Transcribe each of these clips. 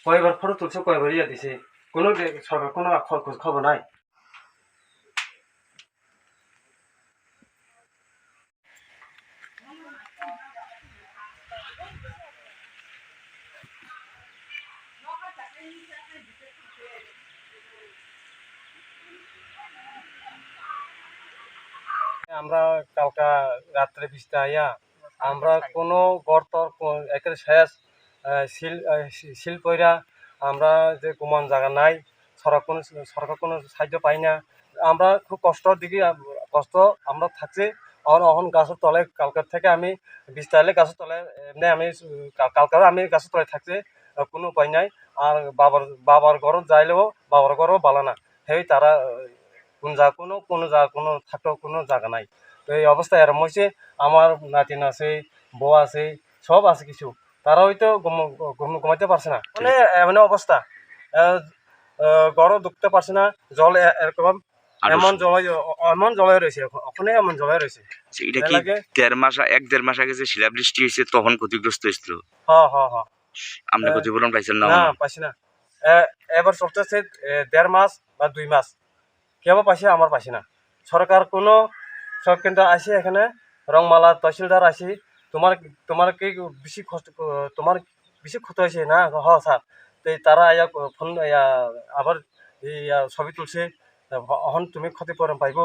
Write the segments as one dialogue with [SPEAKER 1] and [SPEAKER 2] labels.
[SPEAKER 1] কয়বার ফটো তুলছে, কয়বার ইয়া দিছে, কোনো সরকার কোনো খবর নাই। আমরা কালকা রাত্রে বৃষ্টি আইয়া আমরা কোনো গর্তর একেবারে শেষ শিল পইরা আমরা যে ঘুমান জায়গা নাই, সরকার কোনো সাহায্য পাই না। আমরা খুব কষ্টর দিকে কষ্ট আমরা থাকছি। অহন গাছের তলে কালকার থেকে আমি বৃষ্টি আইলে গাছের তলে এমনি আমি কালকার আমি গাছের তলে থাকছি, কোনো উপায় নাই। আর বাবার ঘরত যাইলেও বাবার ঘরও বালা না, সেই তারা কোনো থাকার কোনো জায়গা নাই। তো এই অবস্থায় এরম হয়েছে। আমার নাতিন আছে, বউ আছে, সব আছে কিছু, তারা হয়তো ঘুমাইতে পারছে না, মানে এমন অবস্থা। গড়ও ঢুকতে পারছে না, জল এরকম এমন জলবায়ু রয়েছে, ওখানে এমন জলবায়ু রয়েছে।
[SPEAKER 2] এটা কি 1-1.5 মাস আগে যে শিলাবৃষ্টি হয়েছে তখন ক্ষতিগ্রস্ত হয়েছিল?
[SPEAKER 1] হ্যাঁ হ্যাঁ হ্যাঁ।
[SPEAKER 2] আপনি ক্ষতিপূরণ পাইছেন না?
[SPEAKER 1] না, পাইছি না। এবার চলতেছে 1.5 মাস বা 2 মাস, কেউ পাইছে, আমার পাইছি না। সরকার কোনো সব কেন্দ্র আসি এখানে, রংমালা তহসিলদার আসি, তোমার তোমার কি বেশি কষ্ট, তোমার বেশি ক্ষতি হয়েছে না? হ স্যার। তো তারা ফোন আবার ছবি তুলছে, এখন তুমি ক্ষতিপূরণ পাইব,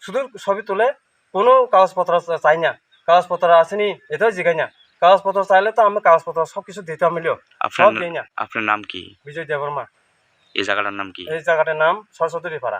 [SPEAKER 1] শুধু ছবি তুলে, কোনো কাগজপত্র চাই না। কাগজপত্র আসেনি এটাও জিগাই না। কাগজপত্র চাইলে তো আমি কাগজপত্র সব কিছু দিতে মিলিও, সব দিই না।
[SPEAKER 2] আপনার নাম কি?
[SPEAKER 1] বিজয় দেববর্মা।
[SPEAKER 2] এই জায়গাটার নাম কি?
[SPEAKER 1] এই জায়গাটার নাম সরস্বতী পাড়া।